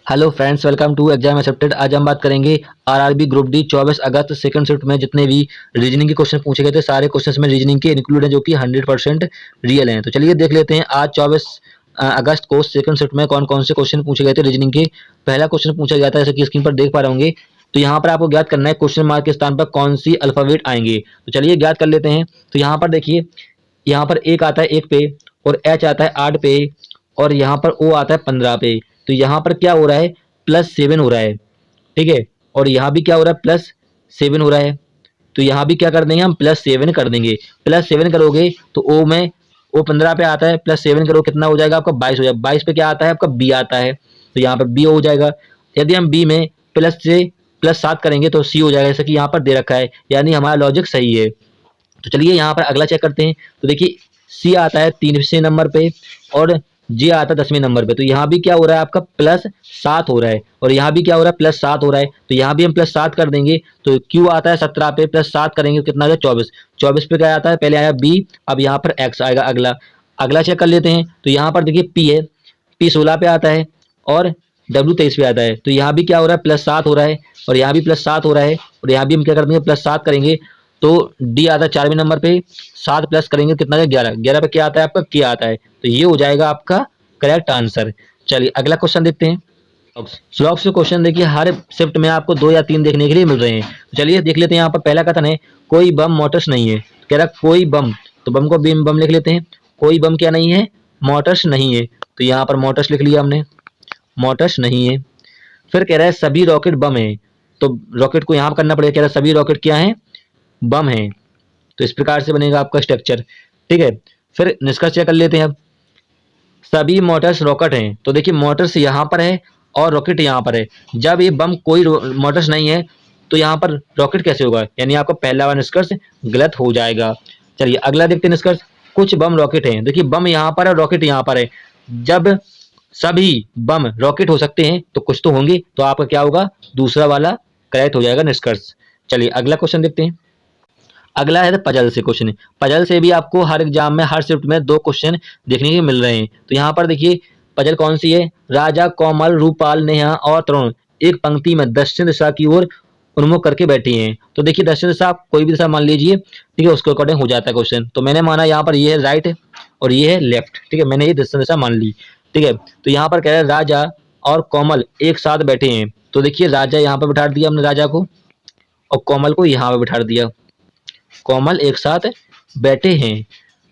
Hello friends, welcome to exam accepted. आज हम बात करेंगे आरआरबी ग्रुप डी 24 अगस्त सेकंड शिफ्ट में जितने भी रीजनिंग के क्वेश्चन पूछे गए थे, सारे क्वेश्चंस में रीजनिंग के इंक्लूड हैं जो कि 100% रियल हैं। तो चलिए देख लेते हैं आज 24 अगस्त को सेकंड शिफ्ट में कौन कौन से क्वेश्चन पूछे गए थे रीजनिंग के। पहला क्वेश्चन पूछा गया था, जैसे कि स्क्रीन पर देख पा रहे होंगे। तो यहाँ पर आपको ज्ञात करना है क्वेश्चन मार्क के स्थान पर कौन सी अल्फाबेट आएंगे। तो चलिए ज्ञात कर लेते हैं। तो यहाँ पर देखिए, यहाँ पर एक आता है 1 पे, और एच आता है 8 पे, और यहाँ पर ओ आता है 15 पे। तो यहाँ पर क्या हो रहा है, +7 हो रहा है। ठीक है, और यहाँ भी क्या हो रहा है, +7 हो रहा है। तो यहाँ भी क्या कर देंगे हम, +7 कर देंगे। +7 करोगे तो ओ में, ओ 15 पे आता है, +7 करो कितना हो जाएगा आपका, 22 हो जाएगा। 22 पे क्या आता है आपका, बी आता है। तो यहाँ पर बी हो जाएगा। यदि हम बी में +7 करेंगे तो सी हो जाएगा, जैसा कि यहाँ पर दे रखा है, यानी हमारा लॉजिक सही है। तो चलिए यहाँ पर अगला चेक करते हैं। तो देखिए, सी आता है 3वें नंबर पे, और जे आता है 10वें नंबर पे। तो यहाँ भी क्या हो रहा है आपका, +7 हो रहा है, और यहाँ भी क्या हो रहा है, +7 हो रहा है। तो यहाँ भी हम +7 कर देंगे। तो क्यू आता है 17 पे, +7 करेंगे तो कितना आ जाए, 24। 24 पे क्या आता है, पहले आया बी, अब यहाँ पर एक्स आएगा। अगला अगला चेक कर लेते हैं। तो यहाँ पर देखिए पी है, पी 16 पे आता है, और डब्ल्यू 23 पे आता है। तो यहाँ भी क्या हो रहा है, +7 हो रहा है, और यहाँ भी +7 हो रहा है, और यहाँ भी हम क्या कर देंगे, +7 करेंगे। तो डी आता है 4वें नंबर पे, 7 प्लस करेंगे कितना है, 11। 11 पे क्या आता है आपका, के आता है। तो ये हो जाएगा आपका करेक्ट आंसर। चलिए अगला क्वेश्चन देखते हैं। स्लॉग्स के क्वेश्चन देखिए हर शिफ्ट में आपको 2 या 3 देखने के लिए मिल रहे हैं। तो चलिए देख लेते हैं। यहाँ पर पहला कथन है, कोई बम मोटर्स नहीं है। कह रहा कोई बम, तो बम को बम लिख लेते हैं। कोई बम क्या नहीं है, मोटर्स नहीं है। तो यहाँ पर मोटर्स लिख लिया हमने, मोटर्स नहीं है। फिर कह रहा है सभी रॉकेट बम है। तो रॉकेट को यहाँ पर करना पड़ेगा। कह रहा है सभी रॉकेट क्या है, बम है। तो इस प्रकार से बनेगा आपका स्ट्रक्चर। ठीक है, फिर निष्कर्ष चेक कर लेते हैं। अब सभी मोटर्स रॉकेट हैं। तो देखिए मोटर्स यहाँ पर है और रॉकेट यहाँ पर है। जब ये बम कोई मोटर्स नहीं है तो यहाँ पर रॉकेट कैसे होगा, यानी आपका पहला वाला निष्कर्ष गलत हो जाएगा। चलिए अगला देखते हैं निष्कर्ष। कुछ बम रॉकेट हैं। देखिए बम यहाँ पर है, रॉकेट यहाँ पर है। जब सभी बम रॉकेट हो सकते हैं तो कुछ तो होंगे, तो आपका क्या होगा, दूसरा वाला करेक्ट हो जाएगा निष्कर्ष। चलिए अगला क्वेश्चन देखते हैं। अगला है पजल से क्वेश्चन। पजल से भी आपको हर एग्जाम में, हर शिफ्ट में 2 क्वेश्चन देखने के मिल रहे हैं। तो यहाँ पर देखिए पजल कौन सी है, राजा, कोमल, रूपाल, नेहा और तरुण एक पंक्ति में दक्षिण दिशा की ओर उन्मुख करके बैठे हैं। तो देखिए दक्षिण दिशा आप कोई भी दिशा मान लीजिए, ठीक है, उसके अकॉर्डिंग हो जाता है क्वेश्चन। तो मैंने माना यहाँ पर ये है राइट और ये है लेफ्ट। ठीक है, मैंने ये दक्षिण दिशा मान ली। ठीक है, तो यहाँ पर कह रहे हैं राजा और कोमल एक साथ बैठे हैं। तो देखिए राजा यहाँ पर बैठा दिया हमने राजा को, और कोमल को यहाँ पर बैठा दिया। कोमल एक साथ बैठे हैं।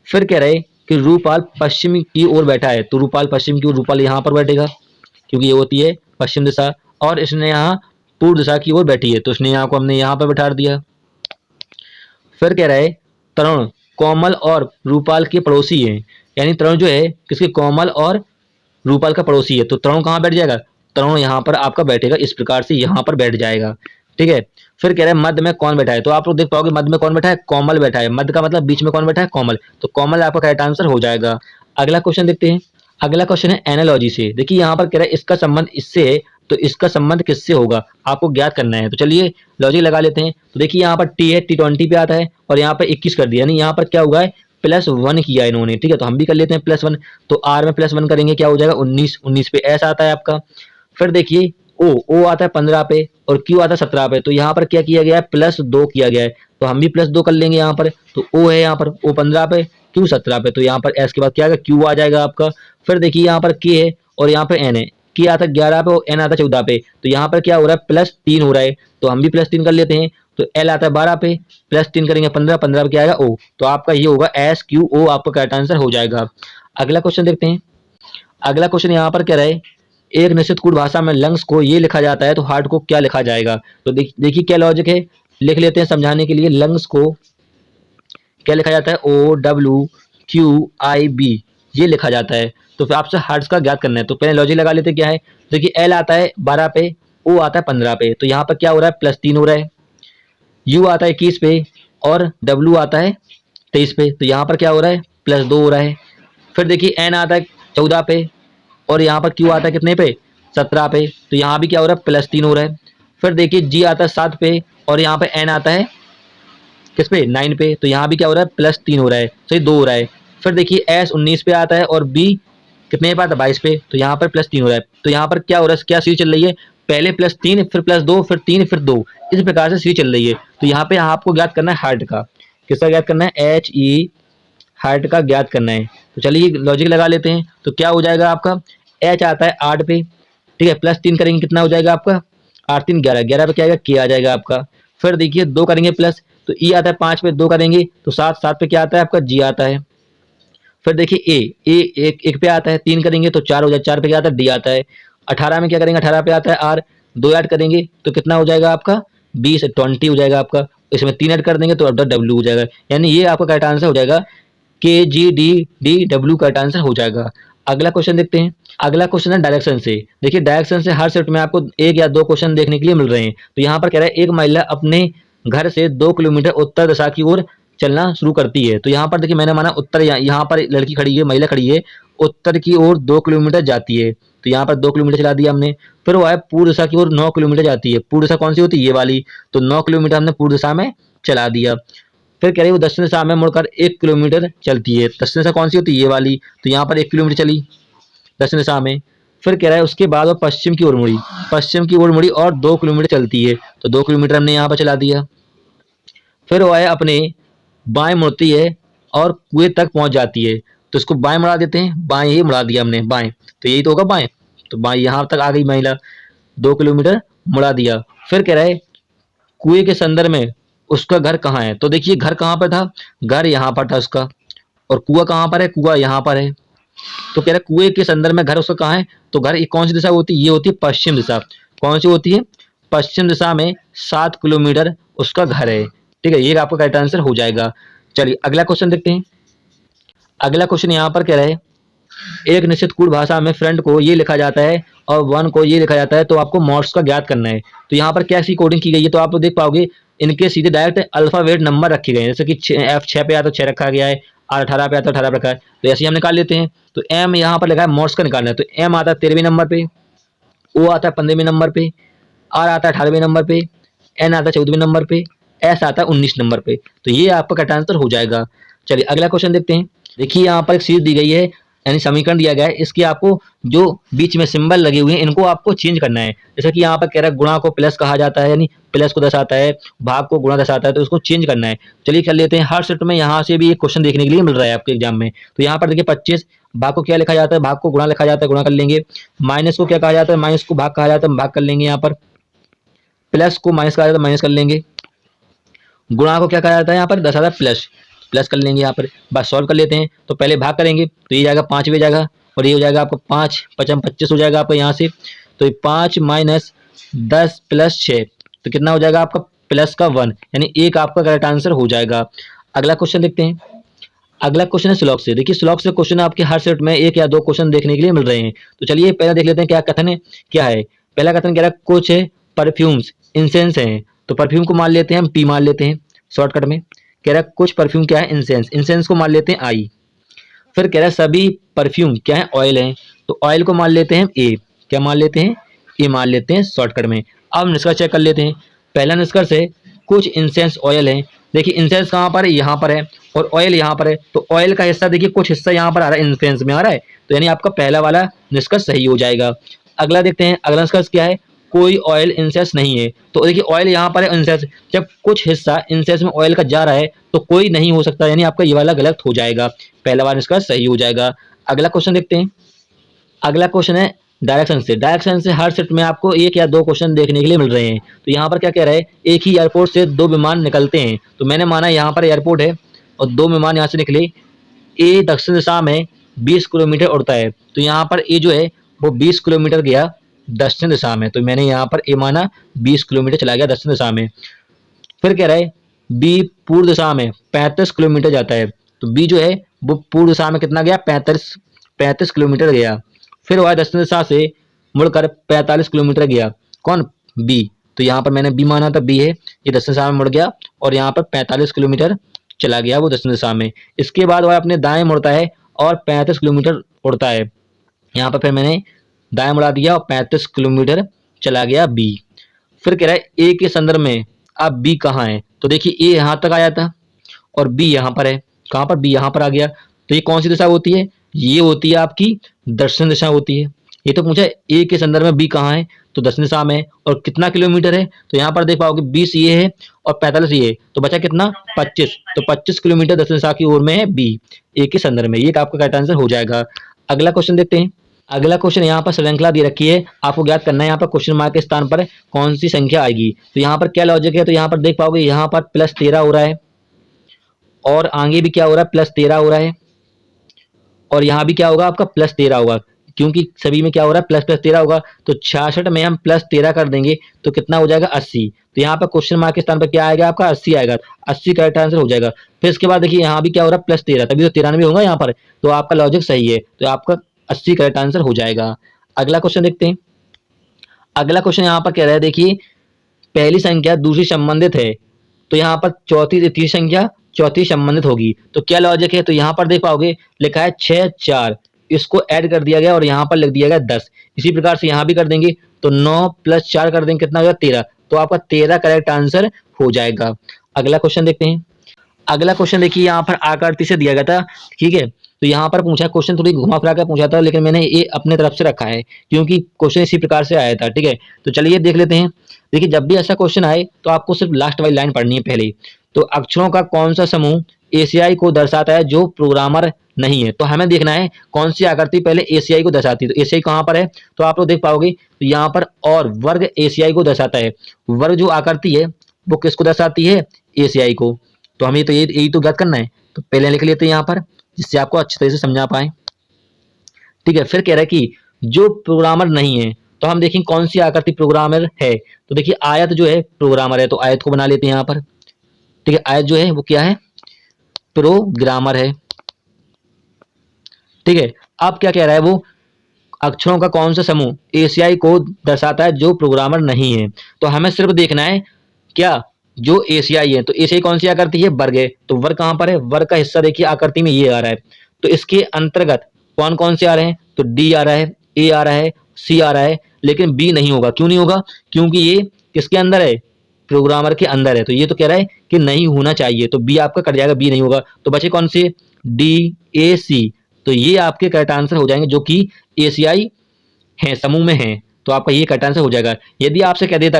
फिर कह रहे कि रूपाल पश्चिम की ओर बैठा है। तो रूपाल पश्चिम की ओर, रूपाल यहाँ पर बैठेगा क्योंकि ये होती है पश्चिम दिशा, और इसने यहाँ पूर्व दिशा की ओर बैठी है, तो इसने यहाँ को हमने यहाँ पर बैठा दिया। फिर कह रहे तरुण कोमल और रूपाल के पड़ोसी हैं, यानी तरुण जो है किसके, कोमल और रूपाल का पड़ोसी है। तो तरुण कहाँ बैठ जाएगा, तरुण यहाँ पर आपका बैठेगा, इस प्रकार से यहाँ पर बैठ जाएगा। ठीक है, फिर कह रहे हैं मध्य में कौन बैठा है। तो आप लोग देख पाओगे मध्य में कौन बैठा है, कोमल बैठा है। मध्य का मतलब बीच में कौन बैठा है, कोमल। तो कोमल आपका करेक्ट आंसर हो जाएगा। अगला क्वेश्चन देखते हैं। अगला क्वेश्चन है एनालॉजी से। देखिए यहाँ पर कह रहा है इसका संबंध इससे है, तो इसका संबंध किससे होगा आपको ज्ञात करना है। तो चलिए लॉजिक लगा लेते हैं। तो देखिए यहाँ पर टी है, T20 पे आता है, और यहाँ पर 21 कर दिया, यानी यहाँ पर क्या हुआ है, +1 किया इन्होंने। ठीक है, तो हम भी कर लेते हैं +1। तो आर में +1 करेंगे क्या हो जाएगा, 19। 19 पे एस आता है आपका। फिर देखिए ओ आता है 15 पे, और क्यू आता है 17 पे। तो यहाँ पर क्या किया गया है, +2 किया गया है। तो हम भी +2 कर लेंगे यहाँ पर। तो ओ है यहाँ पर, ओ 15 पे, क्यू 17 पे। तो यहाँ पर एस के बाद क्या आएगा, क्यू आ जाएगा आपका। फिर देखिए यहाँ पर के है और यहाँ पर एन है। के आता है 11 पे और एन आता है 14 पे। तो यहाँ पर क्या हो रहा है, +3 हो रहा है। तो हम भी +3 कर लेते हैं। तो एल आता है 12 पे, +3 करेंगे 15, 15 पे क्या आएगा, ओ। तो आपका ये होगा एस क्यू ओ, आपका करेक्ट आंसर हो जाएगा। अगला क्वेश्चन देखते हैं। अगला क्वेश्चन यहाँ पर क्या रहे, एक निश्चित कूट भाषा में लंग्स को ये लिखा जाता है तो हार्ट को क्या लिखा जाएगा। तो देखिए क्या लॉजिक है, लिख लेते हैं समझाने के लिए। लंग्स को क्या लिखा जाता है, OWQIB, ये लिखा जाता है। तो फिर आपसे हार्ट्स का ज्ञात करना है। तो पहले लॉजिक लगा लेते हैं क्या है। देखिए एल आता है 12 पे, ओ आता है 15 पे। तो यहाँ पर क्या हो रहा है, +3 हो रहा है। यू आता है 21 पे, और डब्ल्यू आता है 23 पे। तो यहाँ पर क्या हो रहा है, +2 हो रहा है। फिर देखिए एन आता है 14 पे, और यहाँ पर क्यू आता है कितने पे, 17 पे। तो यहाँ भी क्या हो रहा है, +3 हो रहा है। फिर देखिए जी आता है 7 पे, और यहाँ पे एन आता है किस पे, 9 पे। तो यहाँ भी क्या हो रहा है, +3 हो रहा है, सही 2 हो रहा है। फिर देखिए एस 19 पे आता है और बी कितने पे आता है 22 पे, तो यहाँ पर +3 हो रहा है। तो यहाँ पर क्या हो रहा है, क्या सीरीज चल रही है, पहले +3 फिर +2 फिर 3 फिर 2, इस प्रकार से सीरीज चल रही है। तो यहाँ पे आपको ज्ञात करना है हार्ट का, किसका ज्ञात करना है, HE हार्ट का ज्ञात करना है। तो चलिए लॉजिक लगा लेते हैं। तो क्या हो जाएगा आपका, H आता है 8 पे, ठीक है, +3 करेंगे कितना हो जाएगा आपका, 8 3 11, 11 पे क्या आएगा, K आ जाएगा आपका। फिर देखिए 2 करेंगे प्लस, तो E आता है 5 पे, 2 करेंगे तो 7, 7 पे क्या आता है आपका, G आता है। फिर देखिए ए एक पे आता है, 3 करेंगे तो 4 हो जाए, 4 पे क्या आता है, डी आता है। 18 में क्या करेंगे, 18 पे आता है आर, 2 ऐड करेंगे तो कितना हो जाएगा आपका, 20 20 हो जाएगा आपका। इसमें 3 ऐड कर देंगे तो डब्ल्यू हो जाएगा। यानी ये आपका करेक्ट आंसर हो जाएगा, KGDD करेक्ट आंसर हो जाएगा। अगला क्वेश्चन देखते हैं। अगला क्वेश्चन है डायरेक्शन से। देखिए डायरेक्शन से हर शिफ्ट में आपको 1 या 2 क्वेश्चन देखने के लिए मिल रहे हैं। तो यहाँ पर कह रहा है एक महिला अपने घर से 2 किलोमीटर उत्तर दिशा की ओर चलना शुरू करती है। तो यहाँ पर देखिए मैंने माना उत्तर, यहाँ पर लड़की खड़ी है, महिला खड़ी है, उत्तर की ओर 2 किलोमीटर जाती है। तो यहाँ पर 2 किलोमीटर चला दिया हमने। फिर वो है पूर्व दिशा की ओर 9 किलोमीटर जाती है। पूर्व दिशा कौन सी होती है, ये वाली। तो 9 किलोमीटर हमने पूर्व दिशा में चला दिया। फिर कह रही है वो दक्षिण दिशा में मुड़कर 1 किलोमीटर चलती है। दक्षिण दिशा कौन सी होती है, ये वाली। तो यहाँ पर 1 किलोमीटर चली दक्षिण दिशा में। फिर कह रहा है उसके बाद वो पश्चिम की ओर मुड़ी, पश्चिम की ओर मुड़ी और 2 किलोमीटर चलती है। तो 2 किलोमीटर हमने यहाँ पर चला दिया। फिर वो है अपने बाएं मुड़ती है और कुएं तक पहुंच जाती है। तो इसको बाएं मुड़ा देते हैं, बाएं ही मुड़ा दिया हमने, बाएं, तो यही तो होगा बाएं। तो बाएं यहाँ तक आ गई महिला, 2 किलोमीटर मुड़ा दिया। फिर कह रहा है कुएं के संदर्भ में उसका घर कहाँ है। तो देखिए घर कहाँ पर था, घर यहाँ पर था उसका, और कुआं कहाँ पर है, कुआं यहाँ पर है। तो कह रहा है कुएं के संदर्भ में घर उसका कहाँ है। तो घर कौन सी दिशा होती है, ये होती है पश्चिम दिशा। कौन सी होती है, पश्चिम दिशा में 7 किलोमीटर उसका घर है। ठीक है, ये आपका करेक्ट आंसर हो जाएगा। चलिए अगला क्वेश्चन देखते हैं। अगला क्वेश्चन यहाँ पर कह रहा है एक निश्चित कूट भाषा में फ्रंट को ये लिखा जाता है और वन को ये लिखा जाता है, तो आपको मॉड्स का ज्ञात करना है। तो यहाँ पर क्या सी कोडिंग की गई है, तो आप देख पाओगे इनके सीधे डायरेक्ट अल्फाबेट नंबर रखे गए हैं। जैसे कि F6 पे आता है 6 रखा गया है, R18 पे आता है 18 रखा है। तो ऐसे ही हम निकाल लेते हैं। तो M यहाँ पर लिखा है मॉड्स का निकालना है। तो M आता है 13वें नंबर पे, O आता है 15वें नंबर पे, R आता है 18वें नंबर पे, N आता है 14वें नंबर पे, S आता है 19 नंबर पे। तो ये आपका करेक्ट आंसर हो जाएगा। चलिए अगला क्वेश्चन देखते हैं। देखिए यहाँ पर एक सीरीज दी गई है, यानी समीकरण दिया गया है। इसके आपको जो बीच में सिंबल लगे हुए हैं इनको आपको चेंज करना है। जैसे कि यहाँ पर कह रहा है गुणा को प्लस कहा जाता है, यानी प्लस को दर्शाता है, भाग को गुणा दर्शाता है, तो इसको चेंज करना है। चलिए कर लेते हैं। हर सेट में यहाँ से भी एक क्वेश्चन देखने के लिए मिल रहा है आपके एग्जाम में। तो यहाँ पर देखिए 25 भाग को क्या लिखा जाता है, भाग को गुणा लिखा जाता है, गुणा कर लेंगे। माइनस को क्या कहा जाता है, माइनस को भाग कहा जाता है, भाग कर लेंगे। यहाँ पर प्लस को माइनस कहा जाता है, माइनस कर लेंगे। गुणा को क्या कहा जाता है, यहाँ पर दर्शाता है प्लस, प्लस कर लेंगे। यहाँ पर बस सॉल्व कर लेते हैं। तो पहले भाग करेंगे तो ये जाएगा 5 पे जाएगा, और ये हो जाएगा आपका 5 5 25 हो जाएगा आपका यहाँ से। तो ये 5 माइनस 10 प्लस 6, तो कितना हो जाएगा आपका प्लस का 1, यानी एक आपका करेक्ट आंसर हो जाएगा। अगला क्वेश्चन देखते हैं। अगला क्वेश्चन है श्लोक से। देखिए श्लोक से क्वेश्चन आपके हर सेट में 1 या 2 क्वेश्चन देखने के लिए मिल रहे हैं। तो चलिए पहला देख लेते हैं क्या कथन है, क्या है। पहला कथन कह रहा है कुछ परफ्यूम्स इंसेंस हैं। तो परफ्यूम को मान लेते हैं हम P मान लेते हैं शॉर्टकट में। कह रहा है कुछ परफ्यूम क्या है, इंसेंस, इंसेंस को मान लेते हैं I। फिर कह रहा है सभी परफ्यूम क्या है, ऑयल हैं। तो ऑयल को मान लेते हैं A, क्या मान लेते हैं, A मान लेते हैं शॉर्टकट में। अब निष्कर्ष चेक कर लेते हैं। पहला निष्कर्ष है कुछ इंसेंस ऑयल है। देखिए इंसेंस कहाँ पर है, यहाँ पर है, और ऑयल यहाँ पर है। तो ऑयल का हिस्सा देखिए कुछ हिस्सा यहाँ पर आ रहा है, इंसेंस में आ रहा है। तो यानी आपका पहला वाला निष्कर्ष सही हो जाएगा। अगला देखते हैं। अगला निष्कर्ष क्या है, कोई ऑयल इंसेंस नहीं है। तो देखिए ऑयल यहाँ पर है, इंसेंस, जब कुछ हिस्सा इंसेंस में ऑयल का जा रहा है तो कोई नहीं हो सकता, यानी आपका ये वाला गलत हो जाएगा। पहला वाला निष्कर्ष सही हो जाएगा। अगला क्वेश्चन देखते हैं। अगला क्वेश्चन है डायरेक्शन से। डायरेक्शन से हर शिफ्ट में आपको 1 या 2 क्वेश्चन देखने के लिए मिल रहे हैं। तो यहाँ पर क्या कह रहा है, एक ही एयरपोर्ट से 2 विमान निकलते हैं। तो मैंने माना यहाँ पर एयरपोर्ट है और 2 विमान यहाँ से निकले। ए दक्षिण दिशा में 20 किलोमीटर उड़ता है। तो यहाँ पर ए जो है वो 20 किलोमीटर गया दक्षिण दिशा में। तो मैंने यहाँ पर ए माना 20 किलोमीटर चला गया दक्षिण दिशा में। फिर कह रहा है बी पूर्व दिशा में 35 किलोमीटर जाता है। तो बी जो है वो पूर्व दिशा में कितना गया, 35 किलोमीटर गया। फिर वह दक्षिण दिशा से मुड़कर 45 किलोमीटर गया। कौन, बी। तो यहाँ पर मैंने बी माना था, बी है, ये दक्षिण दिशा में मुड़ गया और यहाँ पर 45 किलोमीटर चला गया वो दक्षिण दिशा में। इसके बाद वह अपने दाएं मुड़ता है और 35 किलोमीटर उड़ता है। यहाँ पर फिर मैंने दाएं मुड़ा दिया और 35 किलोमीटर चला गया बी। फिर कह रहा है ए के संदर्भ में अब बी कहाँ है। तो देखिए ए यहाँ तक आया था और बी यहाँ पर है। कहाँ पर, बी यहाँ पर आ गया। तो ये कौन सी दिशा होती है, ये होती है आपकी दक्षिण दिशा होती है। ये तो पूछा ए के संदर्भ में बी कहाँ है, तो दक्षिण दिशा में है। और कितना किलोमीटर है, तो यहाँ पर देख पाओगे 20 ये है और 45 ये है, तो बचा कितना 25। तो 25 किलोमीटर दक्षिण दिशा की ओर में है बी, ए के संदर्भ में। ये आपका करेक्ट आंसर हो जाएगा। अगला क्वेश्चन देखते हैं। अगला क्वेश्चन यहाँ पर श्रृंखला दे रखी है, आपको ज्ञात करना है यहाँ पर क्वेश्चन मार्क के स्थान पर कौन सी संख्या आएगी। तो यहाँ पर क्या लॉजिक है, तो यहाँ पर देख पाओगे यहाँ पर +13 हो रहा है और आगे भी क्या हो रहा है +13 हो रहा है और यहाँ भी क्या होगा आपका +13 होगा, क्योंकि सभी में क्या हो रहा है प्लस प्लस 13 होगा। तो 66 में हम +13 कर देंगे तो कितना हो जाएगा 80। तो यहाँ पर क्वेश्चन मार्क के स्थान पर क्या आएगा आपका 80 आएगा, 80 करेक्ट आंसर हो जाएगा। फिर इसके बाद देखिए यहाँ भी क्या हो रहा है +13, तभी तो 93 होगा यहाँ पर, तो आपका लॉजिक सही है, तो आपका 80 करेक्ट आंसर हो जाएगा। अगला क्वेश्चन देखते हैं। अगला क्वेश्चन यहाँ पर कह रहा है, देखिए पहली संख्या दूसरी संबंधित है, तो यहाँ पर तीसरी संख्या चौथी संबंधित होगी, तो क्या लॉजिक है, तो यहाँ पर देख पाओगे लिखा है 6 4, इसको ऐड कर दिया गया और यहाँ पर लिख दिया गया 10। इसी प्रकार से यहाँ भी कर देंगे तो 9 + 4 कर देंगे, कितना हो जाएगा 13, तो आपका 13 करेक्ट आंसर हो जाएगा। अगला क्वेश्चन देखते हैं। अगला क्वेश्चन देखिए यहाँ पर आकृति से दिया गया था, ठीक है। तो यहाँ पर पूछा क्वेश्चन थोड़ी घुमा फिरा कर पूछा था, लेकिन मैंने ये अपने तरफ से रखा है क्योंकि क्वेश्चन इसी प्रकार से आया था, ठीक है। तो चलिए देख लेते हैं। देखिए जब भी ऐसा क्वेश्चन आए तो आपको सिर्फ लास्ट वाली लाइन पढ़नी है पहले। तो अक्षरों का कौन सा समूह एशियाई को दर्शाता है जो प्रोग्रामर नहीं है, तो हमें देखना है कौन सी आकृति पहले एशियाई को दर्शाती है। तो एशियाई कहाँ पर है, तो आप लोग देख पाओगे तो यहाँ पर और वर्ग एशियाई को दर्शाता है। वर्ग जो आकृति है वो किसको दर्शाती है, एशियाई को। तो हमें तो यही तो ज्ञात करना है, तो पहले लिख लेते हैं यहाँ पर जिससे आपको अच्छी तरह से समझा पाए, ठीक है। फिर कह रहा है कि जो प्रोग्रामर नहीं है, तो हम देखें कौन सी आकृति प्रोग्रामर है। तो देखिए आयत जो है प्रोग्रामर है, तो आयत को बना लेते हैं यहाँ पर, ठीक है। आयत जो है वो क्या है, प्रोग्रामर है, ठीक है। अब क्या कह रहा है, वो अक्षरों का कौन सा समूह एशियाई को दर्शाता है जो प्रोग्रामर नहीं है। तो हमें सिर्फ देखना है क्या जो एशियाई है, तो एशियाई कौन सी आकृति है, वर्ग है। तो वर्ग कहाँ पर है, वर्ग का हिस्सा देखिए आकृति में ये आ रहा है, तो इसके अंतर्गत कौन कौन से आ रहे हैं, तो डी आ रहा है, ए आ रहा है, सी आ रहा है, लेकिन बी नहीं होगा। क्यों नहीं होगा, क्योंकि ये किसके अंदर है, प्रोग्रामर के अंदर है। तो ये तो कह रहा है कि नहीं होना चाहिए, तो बी आपका कट जाएगा, बी नहीं होगा। तो बचे कौन से, डी ए सी, तो ये आपके करेक्ट आंसर हो जाएंगे जो कि एशियाई हैं, समूह में हैं। तो आपका ये करेक्ट आंसर हो जाएगा। यदि आपसे कह देता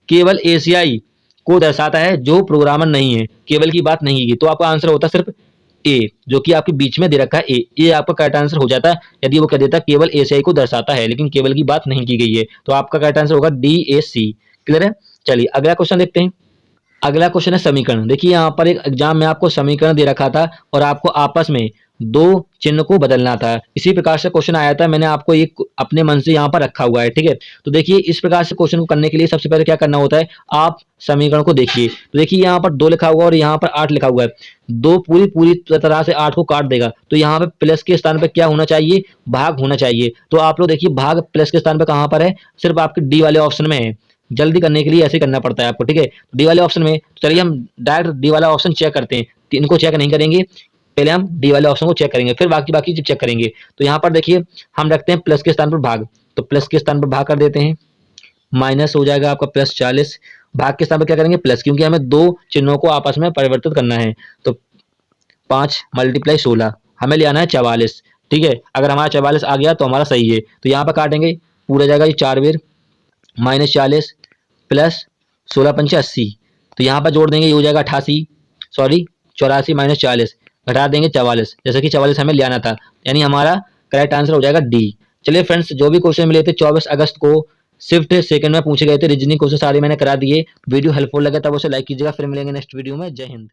केवल एशियाई को दर्शाता है जो प्रोग्रामर नहीं है, केवल की बात नहीं की, तो आपका आंसर होता सिर्फ ए, जो कि आपके बीच में दे रखा है ए, ये आपका करेक्ट आंसर हो जाता है। यदि वो कह देता केवल एशियाई को दर्शाता है लेकिन केवल की बात नहीं की गई है, तो आपका करेक्ट आंसर होगा डी ए सी। क्लियर है। चलिए अगला क्वेश्चन देखते हैं। अगला क्वेश्चन है समीकरण। देखिए यहाँ पर एक एग्जाम में आपको समीकरण दे रखा था और आपको आपस में दो चिन्ह को बदलना था। इसी प्रकार से क्वेश्चन आया था, मैंने आपको एक अपने मन से यहाँ पर रखा हुआ है, ठीक है। तो देखिए इस प्रकार से क्वेश्चन को करने के लिए सबसे पहले क्या करना होता है, आप समीकरण को देखिए। तो देखिए यहाँ पर 2 लिखा हुआ और यहाँ पर 8 लिखा हुआ है। 2 पूरी तरह से 8 को काट देगा, तो यहाँ पे प्लस के स्थान पर क्या होना चाहिए, भाग होना चाहिए। तो आप लोग देखिए भाग प्लस के स्थान पर कहाँ पर है, सिर्फ आपके डी वाले ऑप्शन में है। जल्दी करने के लिए ऐसे करना पड़ता है आपको, ठीक है। डी वाले ऑप्शन में चलिए हम डायरेक्ट डी वाला ऑप्शन चेक करते हैं। इनको चेक नहीं करेंगे, पहले हम डी वाले ऑप्शन को चेक करेंगे, फिर बाकी चीज चेक करेंगे। तो यहाँ पर देखिए हम रखते हैं प्लस के स्थान पर भाग, तो प्लस के स्थान पर भाग कर देते हैं, माइनस हो जाएगा आपका +40। भाग के स्थान पर क्या करेंगे प्लस, क्योंकि हमें दो चिन्हों को आपस में परिवर्तित करना है। तो 5 × 16 हमें ले आना है 44, ठीक है। अगर हमारा 44 आ गया तो हमारा सही है। तो यहाँ पर काटेंगे, पूरा जाएगा ये 4 बेर, -40 प्लस 16 × 5 = 80। तो यहाँ पर जोड़ देंगे, ये हो जाएगा 84 - 40, घटा देंगे 44, जैसे कि 44 हमें ले आना था, यानी हमारा करेक्ट आंसर हो जाएगा डी। चलिए फ्रेंड्स, जो भी क्वेश्चन मिले थे 24 अगस्त को शिफ्ट सेकंड में पूछे गए थे, रीजनिंग क्वेश्चन सारे मैंने करा दिए। वीडियो हेल्पफुल लगे तब उसे लाइक कीजिएगा। फिर मिलेंगे नेक्स्ट वीडियो में। जय हिंद।